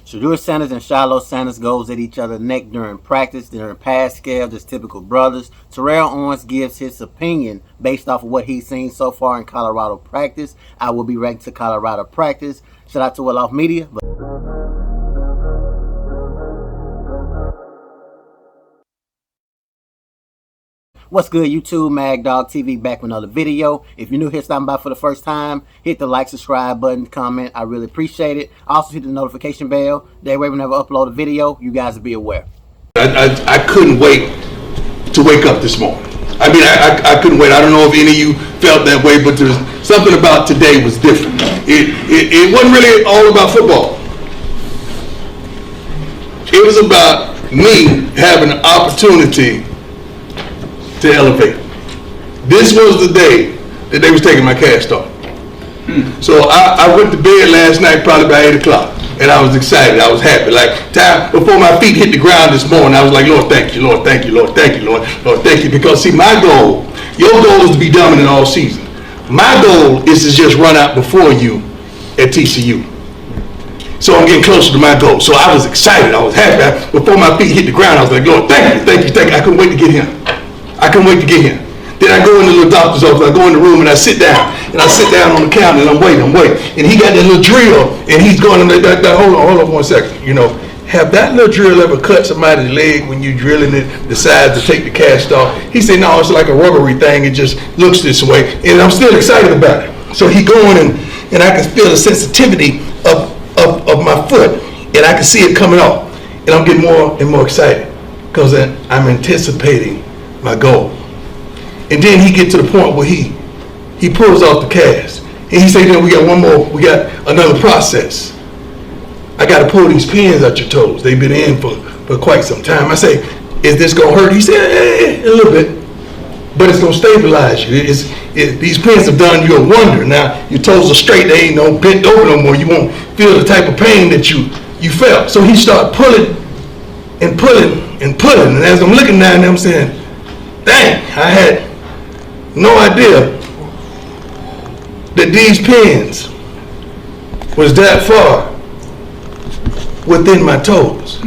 Shedeur Sanders and Shilo Sanders goes at each other's neck during practice, during pass scale, just typical brothers. Terrell Owens gives his opinion based off of what he's seen so far in Colorado practice. I will be reacting to Colorado practice. Shout out to Well Off Media. What's good, YouTube? Mag Dog TV back with another video. If you're new here, stopping by for the first time, hit the like, subscribe button, comment. I really appreciate it. Also hit the notification bell. That way whenever I upload a video, you guys will be aware. I couldn't wait to wake up this morning. I mean, I couldn't wait. I don't know if any of you felt that way, but there's something about today was different. It wasn't really all about football. It was about me having an opportunity to elevate. This was the day that they was taking my cast off. So I went to bed last night probably by 8 o'clock, and I was excited. I was happy. Like time before my feet hit the ground this morning, I was like, Lord, thank you, Lord, thank you, Lord, thank you, Lord, Lord, thank you. Because see, my goal, your goal is to be dominant all season. My goal is to just run out before you at TCU. So I'm getting closer to my goal. So I was excited. I was happy. Before my feet hit the ground, I was like, Lord, thank you, thank you, thank you. I couldn't wait to get here. I couldn't wait to get here. Then I go in the little doctor's office, I go in the room and I sit down. And I sit down on the counter and I'm waiting. And he got that little drill and he's going, hold on 1 second. You know, have that little drill ever cut somebody's leg when you drilling it, decides to take the cast off? He said, no, it's like a rubbery thing. It just looks this way. And I'm still excited about it. So he going and I can feel the sensitivity of my foot and I can see it coming off. And I'm getting more and more excited because I'm anticipating my goal. And then he get to the point where he pulls off the cast. And he say, then we got one more, we got another process. I got to pull these pins out your toes. They've been in for quite some time. I say, is this going to hurt? He said, a little bit. But it's going to stabilize you. These pins have done you a wonder. Now, your toes are straight. They ain't no bent over no more. You won't feel the type of pain that you felt. So he started pulling and pulling and pulling. And as I'm looking down there, I'm saying, dang, I had no idea that these pins was that far within my toes.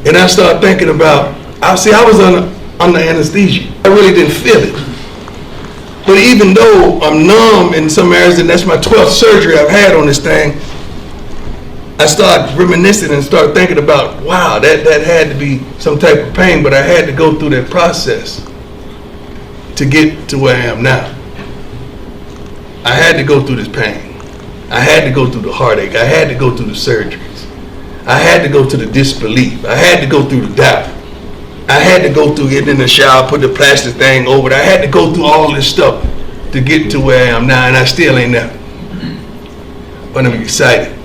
And I started thinking about, I was under anesthesia. I really didn't feel it. But even though I'm numb in some areas, and that's my 12th surgery I've had on this thing, I started reminiscing and started thinking about, wow, that had to be some type of pain, but I had to go through that process to get to where I am now. I had to go through this pain. I had to go through the heartache. I had to go through the surgeries. I had to go through the disbelief. I had to go through the doubt. I had to go through getting in the shower, put the plastic thing over it. I had to go through all this stuff to get to where I am now, and I still ain't there. But I'm excited.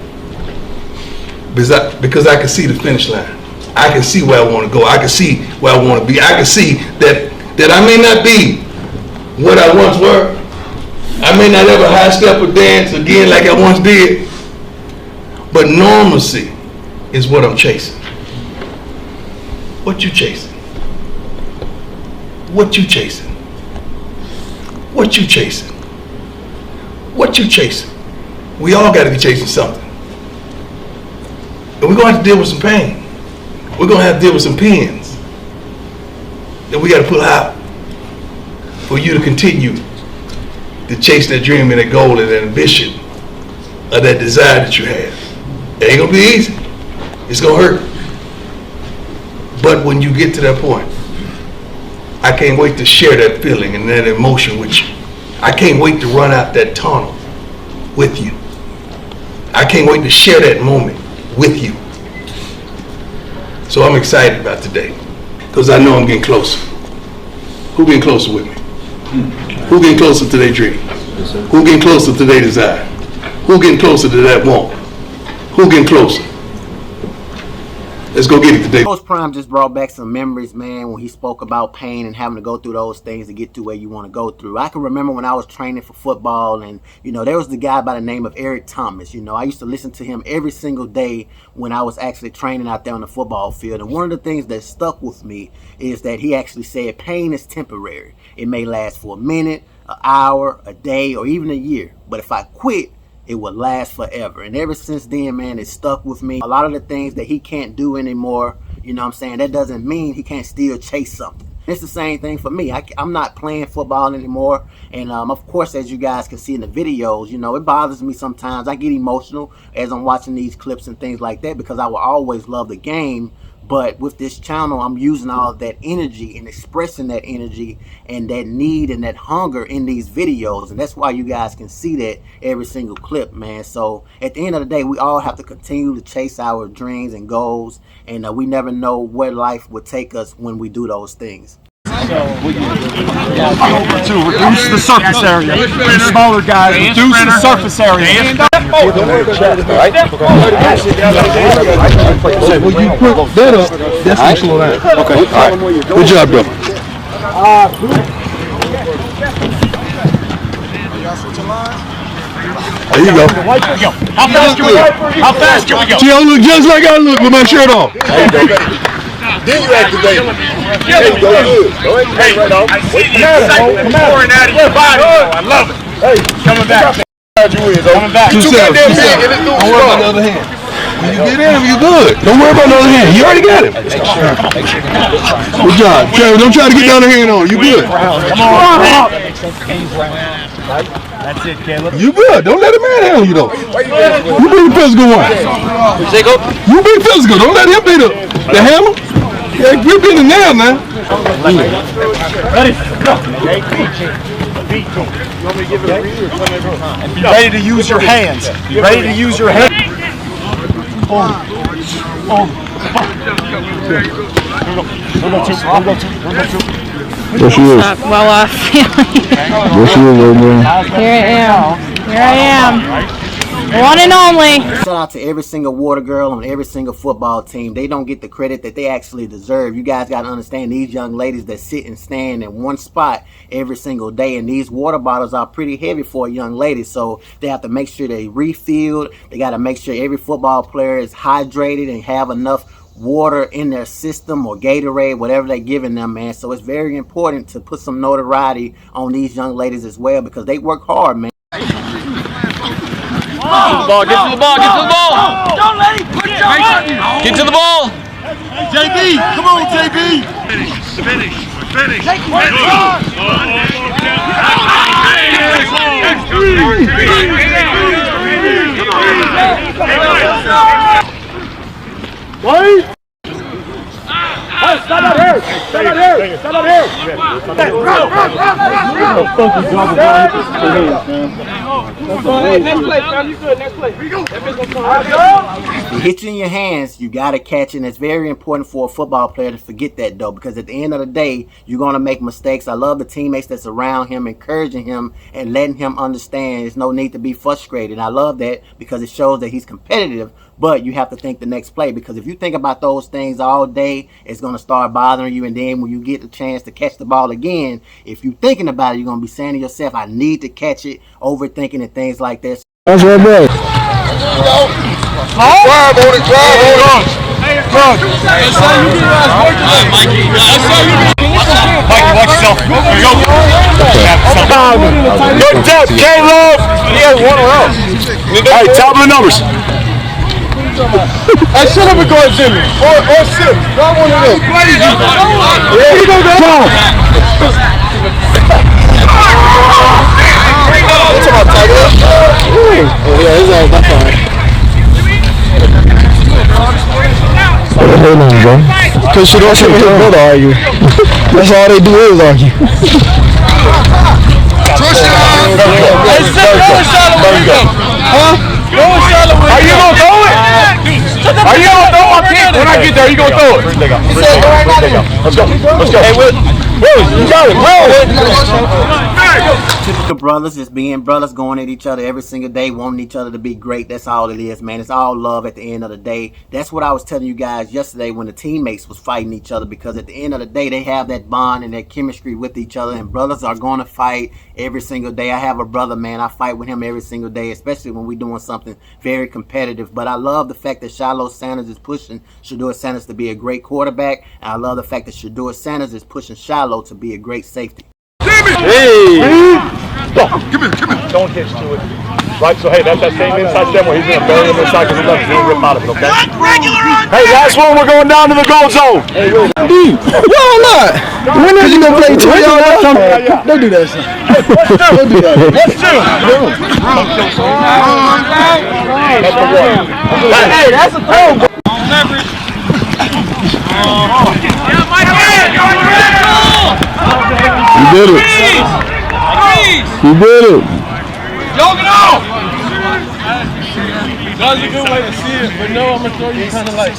Because I can see the finish line. I can see where I want to go. I can see where I want to be. I can see that I may not be what I once were. I may not ever high step or dance again like I once did. But normalcy is what I'm chasing. What you chasing? What you chasing? What you chasing? What you chasing? We all got to be chasing something. And we're going to have to deal with some pain. We're going to have to deal with some pins that we got to pull out for you to continue to chase that dream and that goal and that ambition or that desire that you have. It ain't going to be easy. It's going to hurt. But when you get to that point, I can't wait to share that feeling and that emotion with you. I can't wait to run out that tunnel with you. I can't wait to share that moment with you. So I'm excited about today because I know I'm getting closer. Who getting closer with me? Who getting closer to their dream? Who getting closer to their desire? Who getting closer to that want? Who getting closer? Let's go get it today. Coach Prime just brought back some memories, man, when he spoke about pain and having to go through those things to get to where you want to go through. I can remember when I was training for football and, there was the guy by the name of Eric Thomas. I used to listen to him every single day when I was actually training out there on the football field. And one of the things that stuck with me is that he actually said pain is temporary. It may last for a minute, an hour, a day, or even a year. But if I quit, it would last forever. And ever since then, man, it stuck with me. A lot of the things that he can't do anymore, you know what I'm saying, that doesn't mean he can't still chase something. It's the same thing for me. I'm not playing football anymore. And of course, as you guys can see in the videos, you know, it bothers me sometimes. I get emotional as I'm watching these clips and things like that because I will always love the game. But with this channel, I'm using all of that energy and expressing that energy and that need and that hunger in these videos. And that's why you guys can see that every single clip, man. So at the end of the day, we all have to continue to chase our dreams and goals. And we never know where life would take us when we do those things. To reduce the surface area. Smaller guys, reduce the surface area. When you put that up, that's how you slow down. Okay, all right. Good job, bro. There you go. How fast can we go? How fast can we go? See, I look just like I look with my shirt off. Then you activate it. There you go, good. Go ahead and take right off. I see the excitement pouring out of your body. I love it. Hey, coming back. Coming back. Two goddamn big and it's Don't worry about the other hand. When you get in, you good. Don't worry about the other hand. You already got it. Good job. Trevor, don't try to get the other hand on. You good. Come on. That's it, Caleb. You good. Don't let him manhandle you, though. You be the physical one. You be physical. Don't let him be the hammer. Yeah, you be the nail, man. Ready? Go. You want me to give it a read or come in? And be ready to use your hands. Be ready to use your hands. There she is. Well off feeling. There she is, old man. Here I am. One and only. Shout out to every single water girl on every single football team. They don't get the credit that they actually deserve. You guys got to understand these young ladies that sit and stand in one spot every single day. And these water bottles are pretty heavy for a young lady. So they have to make sure they refilled. They got to make sure every football player is hydrated and have enough water in their system or Gatorade, whatever they're giving them, man. So it's very important to put some notoriety on these young ladies as well because they work hard, man. Get to the ball, get to the ball, get to the ball! Don't let him put your money! Get to the ball! JB, come on, JB! Finish! Wait! Hey, stop out here! Stop out here! Stop out here! Next play, fam. You good. Next play. If you hit you in your hands, you got to catch it. And it's very important for a football player to forget that, though, because at the end of the day, you're going to make mistakes. I love the teammates that's around him, encouraging him and letting him understand there's no need to be frustrated. I love that because it shows that he's competitive, but you have to think the next play, because if you think about those things all day, it's going to start bothering you. And then when you get the chance to catch the ball again, if you're thinking about it, you're going to be saying to yourself, I need to catch it, overthinking and things like this. That's right, bro. Drive on it, drive on it. That's how you do it, Mikey. That's how you do it. Mikey, watch yourself. There you go. Good job, Caleb. He has one around. Hey, top of the numbers. Hey, shut up and go ahead, Jimmy. Or sit. Not one of them. There you go, go. What's about Tiger? Oh, yeah, he's all back on. Hold on, bro. Because you don't see his brother argue. That's all they do is argue. Hey, sit down, Shilo. Huh? Are you gonna throw it? Are you gonna throw my pick? When I get there, you gonna throw it? Let's go. Hey, Will, you got it. Typical brothers, just being brothers, going at each other every single day, wanting each other to be great. That's all it is, man. It's all love at the end of the day. That's what I was telling you guys yesterday when the teammates was fighting each other, because at the end of the day, they have that bond and that chemistry with each other, and brothers are going to fight every single day. I have a brother, man. I fight with him every single day, especially when we're doing something very competitive. But I love the fact that Shilo Sanders is pushing Shedeur Sanders to be a great quarterback, and I love the fact that Shedeur Sanders is pushing Shilo to be a great safety. Hey! Come here. don't hitch to it. Right, so hey, that's that same inside stem where he's gonna bury him inside because he loves to rip out of it, okay? Hey, last one, we're going down to the goal zone. Hey, why not? When are you gonna play 2 yards? Don't do that. Don't do that. Let's do. Hey, that's a throw. You did it. You did it. Jog it off! That was a good way to see it, but no, I'm going to throw you kind of like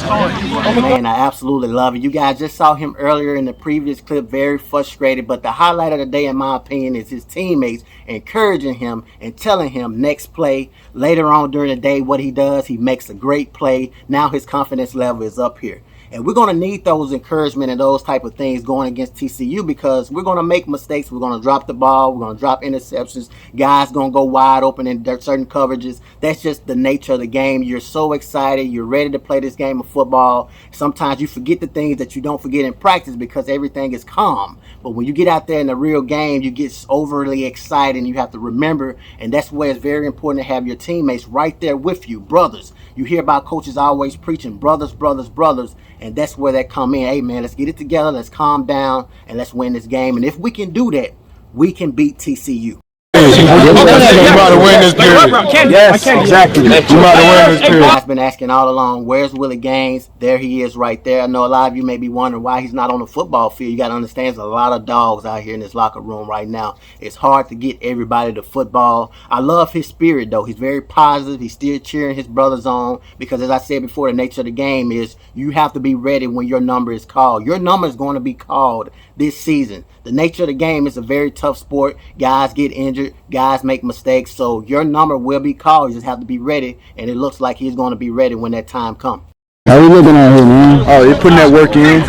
And I absolutely love it. You guys just saw him earlier in the previous clip, very frustrated, but the highlight of the day, in my opinion, is his teammates encouraging him and telling him next play. Later on during the day, what he does, he makes a great play. Now his confidence level is up here. And we're going to need those encouragement and those type of things going against TCU, because we're going to make mistakes. We're going to drop the ball. We're going to drop interceptions. Guys going to go wide open in certain coverages. That's just the nature of the game. You're so excited. You're ready to play this game of football. Sometimes you forget the things that you don't forget in practice because everything is calm. But when you get out there in the real game, you get overly excited and you have to remember. And that's where it's very important to have your teammates right there with you, brothers. You hear about coaches always preaching brothers, brothers, brothers. And that's where that come in. Hey, man, let's get it together. Let's calm down and let's win this game. And if we can do that, we can beat TCU. You about to win this period. Yes, exactly. You about to win this period. I've been asking all along, where's Willie Gaines? There he is right there. I know a lot of you may be wondering why he's not on the football field. You got to understand there's a lot of dogs out here in this locker room right now. It's hard to get everybody to football. I love his spirit, though. He's very positive. He's still cheering his brothers on because, as I said before, the nature of the game is you have to be ready when your number is called. Your number is going to be called this season. The nature of the game is a very tough sport. Guys get injured. Guys make mistakes. So your number will be called. You just have to be ready. And it looks like he's going to be ready when that time comes. How you looking out here, man? Oh, you're putting that work in.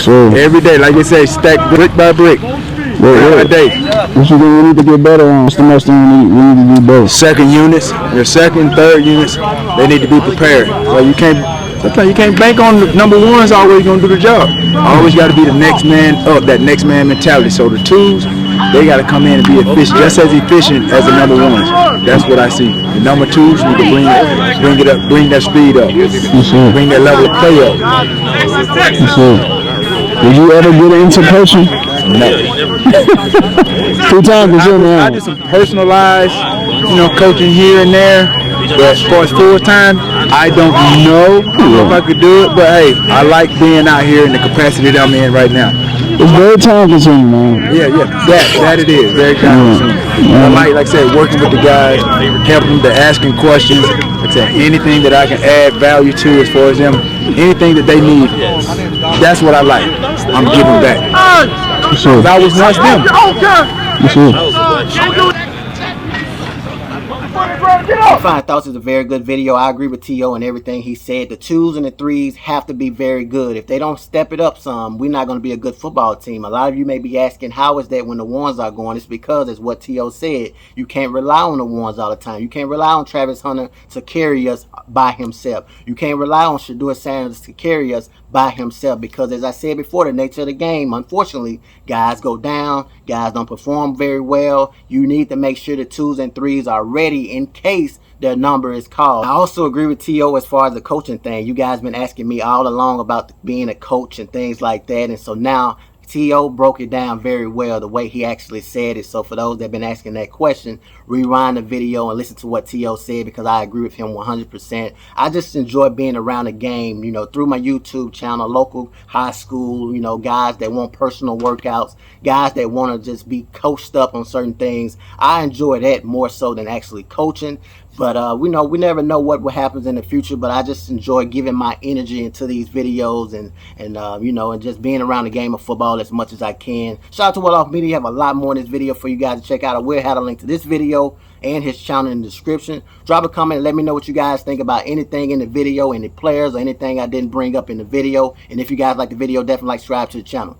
Sure. Every day, like you say, stack brick by brick. Every day. What you think we need to get better on? What's the most thing we need to do better? Second units, your second, third units, they need to be prepared. So you can't bank on the number ones always going to do the job. Always got to be the next man up, that next man mentality. So the twos, they got to come in and be efficient, just as efficient as the number ones. That's what I see. The number twos need to bring it up, bring that speed up, bring that level of play up. Did you ever get into coaching? No. 2 times this year, man. I did some personalized, coaching here and there. But as far as full time, I don't know if I could do it. But hey, I like being out here in the capacity that I'm in right now. It's very time consuming, man. Yeah, that it is. Very time consuming. I like I said, working with the guys, helping them to asking questions. Like I said, anything that I can add value to as far as them, anything that they need. That's what I like. I'm giving back. Sure. I was once them. Sure. I thought it was a very good video. I agree with T.O. and everything he said. The 2s and the 3s have to be very good. If they don't step it up some, we're not going to be a good football team. A lot of you may be asking, how is that when the 1s are going? It's because, it's what T.O. said, you can't rely on the 1s all the time. You can't rely on Travis Hunter to carry us by himself. You can't rely on Shedeur Sanders to carry us by himself, because, as I said before, the nature of the game, unfortunately, guys go down, guys don't perform very well. You need to make sure the 2s and 3s are ready in case their number is called. I also agree with T.O. as far as the coaching thing. You guys been asking me all along about being a coach and things like that, and so now T.O. broke it down very well the way he actually said it. So for those that have been asking that question, rewind the video and listen to what T.O. said, because I agree with him 100%. I just enjoy being around the game, through my YouTube channel, local high school, guys that want personal workouts, guys that want to just be coached up on certain things. I enjoy that more so than actually coaching. But we never know what happens in the future. But I just enjoy giving my energy into these videos and just being around the game of football as much as I can. Shout out to Well Off Media. You have a lot more in this video for you guys to check out. I will have a link to this video and his channel in the description. Drop a comment and let me know what you guys think about anything in the video, any players or anything I didn't bring up in the video. And if you guys like the video, definitely subscribe to the channel.